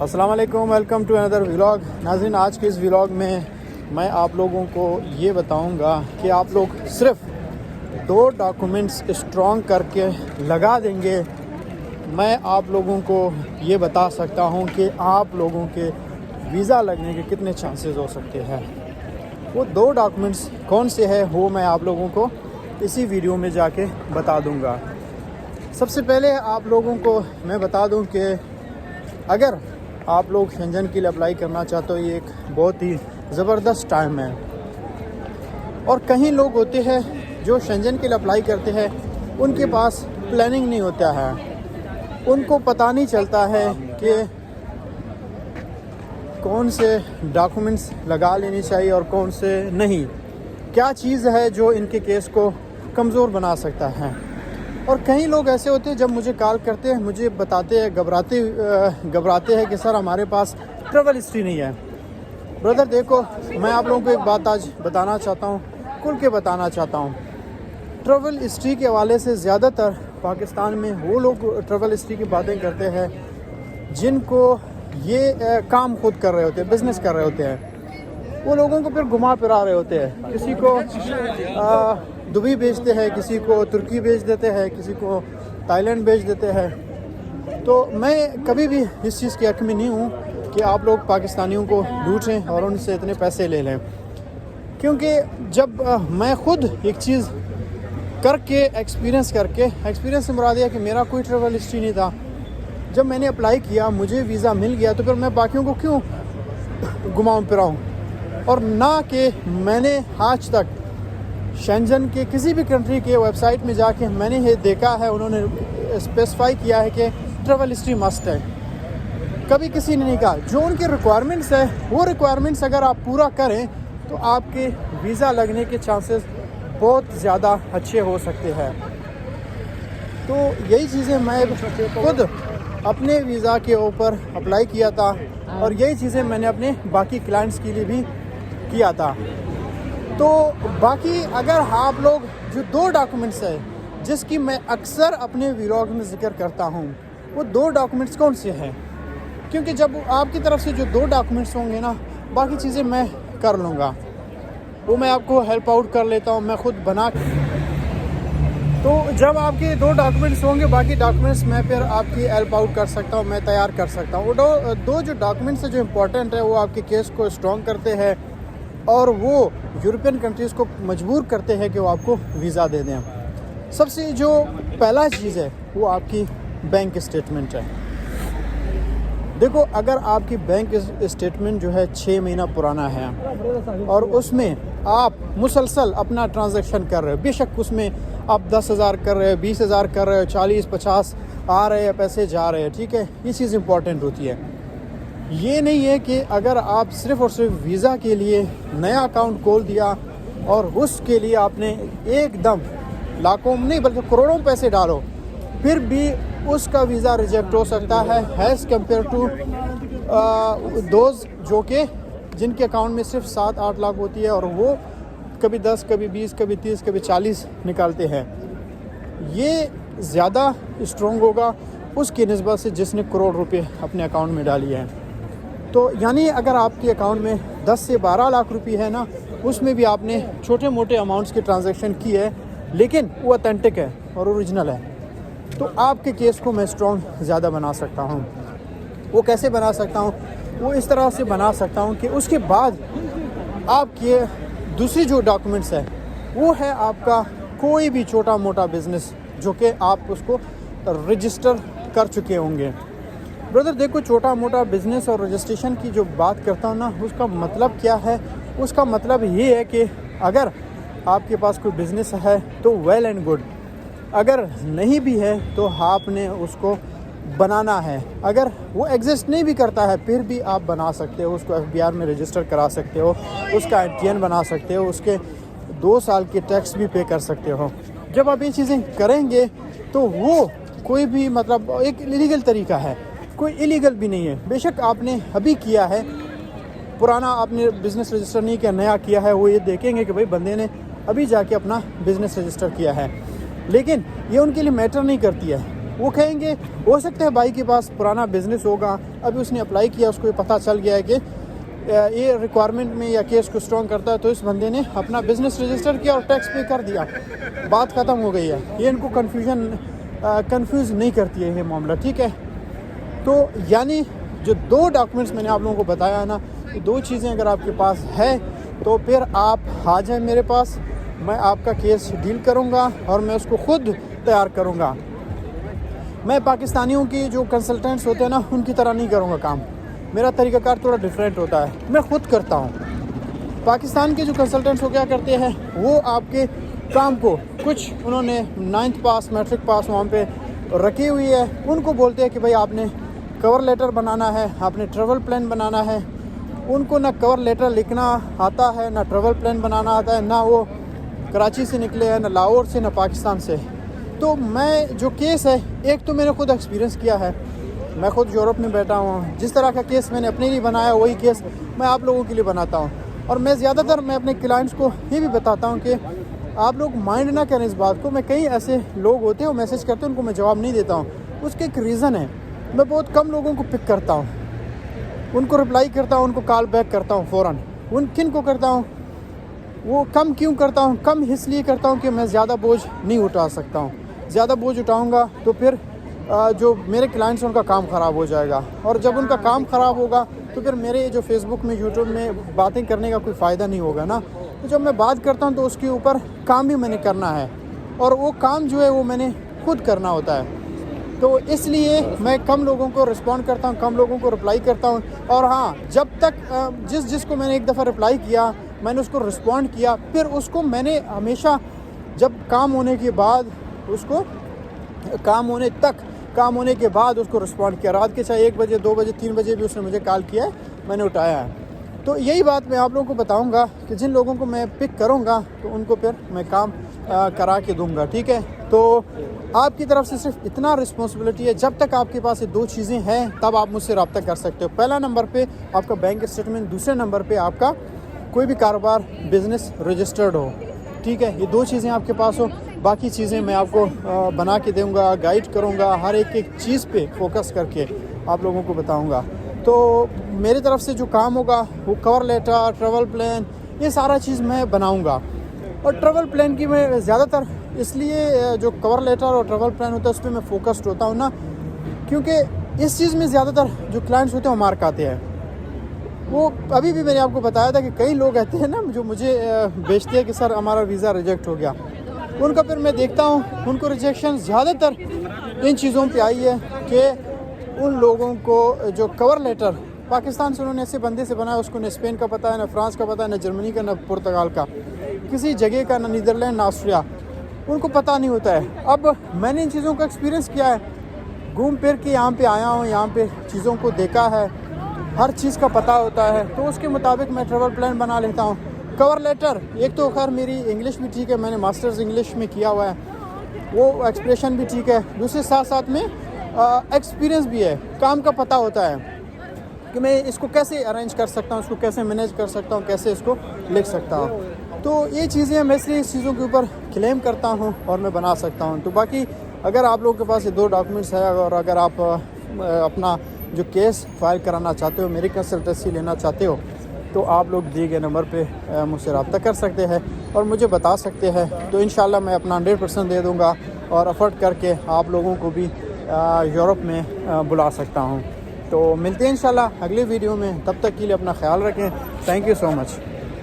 السلام علیکم، welcome to another vlog. ناظرین، آج کے اس ولاگ میں آپ لوگوں کو یہ بتاؤں گا کہ آپ لوگ صرف 2 ڈاکومنٹس اسٹرانگ کر کے لگا دیں گے، میں آپ لوگوں کو یہ بتا سکتا ہوں کہ آپ لوگوں کے ویزا لگنے کے کتنے چانسز ہو سکتے ہیں۔ وہ 2 ڈاکومنٹس کون سے ہیں وہ میں آپ لوگوں کو اسی ویڈیو میں جا کے بتا دوں گا۔ سب سے پہلے آپ لوگوں کو میں بتا دوں کہ اگر آپ لوگ شنجن کے لیے اپلائی کرنا چاہتے ہو، یہ ایک بہت ہی زبردست ٹائم ہے۔ اور کہیں لوگ ہوتے ہیں جو شنجن کے لیے اپلائی کرتے ہیں، ان کے پاس پلاننگ نہیں ہوتا ہے، ان کو پتہ نہیں چلتا ہے کہ کون سے ڈاکومنٹس لگا لینی چاہیے اور کون سے نہیں، کیا چیز ہے جو ان کے کیس کو کمزور بنا سکتا ہے۔ اور کئی لوگ ایسے ہوتے ہیں جب مجھے کال کرتے ہیں، مجھے بتاتے ہیں، گھبراتے ہیں کہ سر ہمارے پاس ٹریول ہسٹری نہیں ہے۔ بردر دیکھو، میں آپ لوگوں کو ایک بات آج بتانا چاہتا ہوں، کھل کے بتانا چاہتا ہوں۔ ٹریول ہسٹری کے حوالے سے زیادہ تر پاکستان میں وہ لوگ ٹریول ہسٹری کی باتیں کرتے ہیں جن کو یہ کام خود کر رہے ہوتے ہیں، بزنس کر رہے ہوتے ہیں۔ وہ لوگوں کو پھر گھما پھرا رہے ہوتے ہیں، کسی کو دبئی بھیجتے ہیں، کسی کو ترکی بھیج دیتے ہیں، کسی کو تائی لینڈ بھیج دیتے ہیں۔ تو میں کبھی بھی اس چیز کے حق میں نہیں ہوں کہ آپ لوگ پاکستانیوں کو لوٹیں اور ان سے اتنے پیسے لے لیں، کیونکہ جب میں خود ایک چیز کر کے ایکسپیرینس سے مراد ہے کہ میرا کوئی ٹریول ہسٹری نہیں تھا، جب میں نے اپلائی کیا مجھے ویزا مل گیا، تو پھر میں باقیوں کو کیوں گھماؤں پھراؤں؟ اور نہ کہ میں نے آج تک شنجن کے کسی بھی کنٹری کے ویب سائٹ میں جا کے میں نے یہ دیکھا ہے، انہوں نے اسپیسیفائی کیا ہے کہ ٹریول ہسٹری مسٹ ہے۔ کبھی کسی نے نہیں کہا۔ جو ان کے ریکوائرمنٹس ہے، وہ ریکوائرمنٹس اگر آپ پورا کریں تو آپ کے ویزا لگنے کے چانسز بہت زیادہ اچھے ہو سکتے ہیں۔ تو یہی چیزیں میں خود اپنے ویزا کے اوپر اپلائی کیا تھا، اور یہی چیزیں میں نے اپنے باقی کلائنٹس کے لیے بھی کیا تھا۔ تو باقی اگر آپ لوگ جو 2 ڈاکومنٹس ہیں جس کی میں اکثر اپنے ولاگ میں ذکر کرتا ہوں، وہ 2 ڈاکومنٹس کون سے ہیں؟ کیونکہ جب آپ کی طرف سے جو 2 ڈاکومنٹس ہوں گے نا، باقی چیزیں میں کر لوں گا، وہ میں آپ کو ہیلپ آؤٹ کر لیتا ہوں، میں خود بنا کے۔ تو جب آپ کے 2 ڈاکومنٹس ہوں گے، باقی ڈاکومنٹس میں پھر آپ کی ہیلپ آؤٹ کر سکتا ہوں، میں تیار کر سکتا ہوں۔ وہ 2 جو ڈاکومنٹس ہیں جو امپورٹنٹ ہے، وہ آپ کے کیس کو اسٹرانگ کرتے ہیں اور وہ یورپین کنٹریز کو مجبور کرتے ہیں کہ وہ آپ کو ویزا دے دیں۔ سب سے جو پہلا چیز ہے وہ آپ کی بینک اسٹیٹمنٹ ہے۔ دیکھو، اگر آپ کی بینک اسٹیٹمنٹ جو ہے 6 مہینہ پرانا ہے اور اس میں آپ مسلسل اپنا ٹرانزیکشن کر رہے ہو، بے شک اس میں آپ 10,000 کر رہے ہو، 20,000 کر رہے ہو، 40-50 آ رہے ہیں، پیسے جا رہے ہیں، ٹھیک ہے، یہ چیز امپورٹنٹ ہوتی ہے۔ یہ نہیں ہے کہ اگر آپ صرف اور صرف ویزا کے لیے نیا اکاؤنٹ کھول دیا اور اس کے لیے آپ نے ایک دم لاکھوں نہیں بلکہ کروڑوں پیسے ڈالو، پھر بھی اس کا ویزا ریجیکٹ ہو سکتا ہے ایز کمپیئر ٹو دوز جو کہ جن کے اکاؤنٹ میں صرف 7-8 لاکھ ہوتی ہے اور وہ کبھی 10، کبھی 20، کبھی 30، کبھی 40 نکالتے ہیں۔ یہ زیادہ اسٹرانگ ہوگا اس کی نسبت سے جس نے کروڑ روپے اپنے اکاؤنٹ میں ڈالی ہے۔ تو یعنی اگر آپ کے اکاؤنٹ میں 10 سے 12 لاکھ روپے ہے نا، اس میں بھی آپ نے چھوٹے موٹے اماؤنٹس کے ٹرانزیکشن کی ہے، لیکن وہ اوتھینٹک ہے اور اوریجنل ہے، تو آپ کے کیس کو میں اسٹرانگ زیادہ بنا سکتا ہوں۔ وہ کیسے بنا سکتا ہوں؟ وہ اس طرح سے بنا سکتا ہوں کہ اس کے بعد آپ کے دوسری جو ڈاکومنٹس ہے وہ ہے آپ کا کوئی بھی چھوٹا موٹا بزنس جو کہ آپ اس کو رجسٹر کر چکے ہوں گے۔ بردر دیکھو، چھوٹا موٹا بزنس اور رجسٹریشن کی جو بات کرتا ہوں نا، اس کا مطلب کیا ہے؟ اس کا مطلب یہ ہے کہ اگر آپ کے پاس کوئی بزنس ہے تو ویل اینڈ گڈ، اگر نہیں بھی ہے تو آپ نے اس کو بنانا ہے۔ اگر وہ ایگزسٹ نہیں بھی کرتا ہے پھر بھی آپ بنا سکتے ہو، اس کو FBR میں رجسٹر کرا سکتے ہو، اس کا ITN بنا سکتے ہو، اس کے 2 سال کے ٹیکس بھی پے کر سکتے ہو۔ جب آپ یہ چیزیں کریں گے تو وہ کوئی بھی مطلب ایک لیگل طریقہ ہے، کوئی الیگل بھی نہیں ہے۔ بے شک آپ نے ابھی کیا ہے، پرانا آپ نے بزنس رجسٹر نہیں کیا، نیا کیا ہے، وہ یہ دیکھیں گے کہ بھائی بندے نے ابھی جا کے اپنا بزنس رجسٹر کیا ہے، لیکن یہ ان کے لیے میٹر نہیں کرتی ہے۔ وہ کہیں گے ہو سکتا ہے بھائی کے پاس پرانا بزنس ہوگا, ابھی اس نے اپلائی کیا, اس کو یہ پتہ چل گیا ہے کہ یہ ریکوائرمنٹ میں یا کیس کو اسٹرانگ کرتا ہے, تو اس بندے نے اپنا بزنس رجسٹر کیا اور ٹیکس پے کر دیا, بات ختم ہو گئی ہے. یہ ان کو کنفیوز نہیں کرتی ہے یہ معاملہ, ٹھیک ہے. تو یعنی جو 2 ڈاکومنٹس میں نے آپ لوگوں کو بتایا ہے نا, یہ 2 چیزیں اگر آپ کے پاس ہے تو پھر آپ آ جائیں میرے پاس, میں آپ کا کیس ڈیل کروں گا اور میں اس کو خود تیار کروں گا. میں پاکستانیوں کی جو کنسلٹنٹس ہوتے ہیں نا ان کی طرح نہیں کروں گا کام, میرا طریقہ کار تھوڑا ڈیفرنٹ ہوتا ہے, میں خود کرتا ہوں. پاکستان کے جو کنسلٹنٹس وہ کیا کرتے ہیں, وہ آپ کے کام کو کچھ انہوں نے 9th پاس میٹرک پاس وہاں پہ رکھی ہوئی ہے, ان کو بولتے ہیں کہ بھائی آپ نے کور لیٹر بنانا ہے, آپ نے ٹریول پلان بنانا ہے. ان کو نہ کور لیٹر لکھنا آتا ہے, نہ ٹریول پلان بنانا آتا ہے, نہ وہ کراچی سے نکلے ہیں, نہ لاہور سے, نہ پاکستان سے. تو میں جو کیس ہے, ایک تو میں نے خود ایکسپیرینس کیا ہے, میں خود یورپ میں بیٹھا ہوں, جس طرح کا کیس میں نے اپنے لیے بنایا وہی کیس میں آپ لوگوں کے لیے بناتا ہوں. اور میں زیادہ تر میں اپنے کلائنٹس کو یہ بھی بتاتا ہوں کہ آپ لوگ مائنڈ نہ کریں اس بات کو. میں کئی ایسے لوگ ہوتے ہیں وہ میسج کرتے ہیں, ان کو میں جواب نہیں دیتا ہوں, اس کے ایک ریزن ہے. میں بہت کم لوگوں کو پک کرتا ہوں, ان کو رپلائی کرتا ہوں, ان کو کال بیک کرتا ہوں فوراً. ان کن کو کرتا ہوں, وہ کم کیوں کرتا ہوں, کم اس لیے کرتا ہوں کہ میں زیادہ بوجھ نہیں اٹھا سکتا ہوں. زیادہ بوجھ اٹھاؤں گا تو پھر جو میرے کلائنٹس ہیں ان کا کام خراب ہو جائے گا, اور جب ان کا کام خراب ہوگا تو پھر میرے جو فیس بک میں یوٹیوب میں باتیں کرنے کا کوئی فائدہ نہیں ہوگا نا. تو جب میں بات کرتا ہوں تو اس کے اوپر کام بھی میں نے کرنا ہے, اور وہ کام جو ہے وہ میں نے خود کرنا ہوتا ہے. تو اس لیے میں کم لوگوں کو رسپونڈ کرتا ہوں, کم لوگوں کو رپلائی کرتا ہوں. اور ہاں, جب تک جس کو میں نے ایک دفعہ رپلائی کیا, میں نے اس کو رسپونڈ کیا, پھر اس کو میں نے ہمیشہ جب کام ہونے کے بعد اس کو کام ہونے کے بعد اس کو رسپونڈ کیا. رات کے چاہے 1 بجے 2 بجے 3 بجے بھی اس نے مجھے کال کیا ہے, میں نے اٹھایا ہے. تو یہی بات میں آپ لوگوں کو بتاؤں گا کہ جن لوگوں کو میں پک کروں گا تو ان کو پھر میں کام کرا کے دوں گا, ٹھیک ہے. تو آپ کی طرف سے صرف اتنا رسپانسبلٹی ہے, جب تک آپ کے پاس یہ 2 چیزیں ہیں تب آپ مجھ سے رابطہ کر سکتے ہو. پہلا نمبر پہ آپ کا بینک اسٹیٹمنٹ, دوسرے نمبر پہ آپ کا کوئی بھی کاروبار بزنس رجسٹرڈ ہو, ٹھیک ہے. یہ 2 چیزیں آپ کے پاس ہو, باقی چیزیں میں آپ کو بنا کے دوں گا, گائیڈ کروں گا, ہر ایک چیز پہ فوکس کر کے آپ لوگوں کو بتاؤں گا. تو میری طرف سے جو کام ہوگا وہ کور لیٹر, ٹریول پلان, یہ سارا چیز میں بناؤں گا. اور ٹریول پلان کی میں زیادہ تر اس لیے جو کور لیٹر اور ٹریول پلان ہوتا ہے اس پہ میں فوکسڈ ہوتا ہوں نا, کیونکہ اس چیز میں زیادہ تر جو کلائنٹس ہوتے ہیں وہ مارک آتے ہیں. وہ ابھی بھی میں نے آپ کو بتایا تھا کہ کئی لوگ کہتے ہیں نا جو مجھے بیچتے ہیں کہ سر ہمارا ویزا ریجیکٹ ہو گیا, ان کا پھر میں دیکھتا ہوں ان کو ریجیکشن زیادہ تر ان چیزوں پہ آئی ہے کہ ان لوگوں کو جو کور لیٹر پاکستان سے انہوں نے ایسے بندے سے بنایا, اس کو نہ اسپین کا پتہ ہے, نہ فرانس کا پتہ ہے, نہ جرمنی کا, نہ پرتگال کا, کسی جگہ کا, نہ نیدرلینڈ, نہ آسٹریا, ان کو پتہ نہیں ہوتا ہے. اب میں نے ان چیزوں کا ایکسپیرینس کیا ہے, گھوم پھر کے یہاں پہ آیا ہوں, یہاں پہ چیزوں کو دیکھا ہے, ہر چیز کا پتہ ہوتا ہے, تو اس کے مطابق میں ٹریول پلان بنا لیتا ہوں. کور لیٹر ایک تو خیر میری انگلش بھی ٹھیک ہے, میں نے ماسٹرز انگلش میں کیا ہوا ہے, وہ ایکسپریشن بھی ٹھیک ہے, دوسرے ساتھ میں ایکسپیرینس بھی ہے, کام کا پتہ ہوتا ہے کہ میں اس کو کیسے ارینج کر سکتا ہوں, اس کو کیسے مینیج کر سکتا ہوں, کیسے اس کو لکھ سکتا ہوں. تو یہ چیزیں میں اس لیے اس چیزوں کے اوپر کلیم کرتا ہوں اور میں بنا سکتا ہوں. تو باقی اگر آپ لوگوں کے پاس یہ 2 ڈاکومنٹس ہے, اور اگر آپ اپنا جو کیس فائل کرانا چاہتے ہو, میری کنسلٹنسی لینا چاہتے ہو, تو آپ لوگ دیے گئے نمبر پہ مجھ سے رابطہ کر سکتے ہیں اور مجھے بتا سکتے ہیں. تو انشاءاللہ میں اپنا 100% دے دوں گا اور افورڈ کر کے آپ لوگوں کو بھی یورپ میں بلا سکتا ہوں. تو ملتے ہیں انشاءاللہ اگلی ویڈیو میں, تب تک کے لیے اپنا خیال رکھیں. Thank you so much.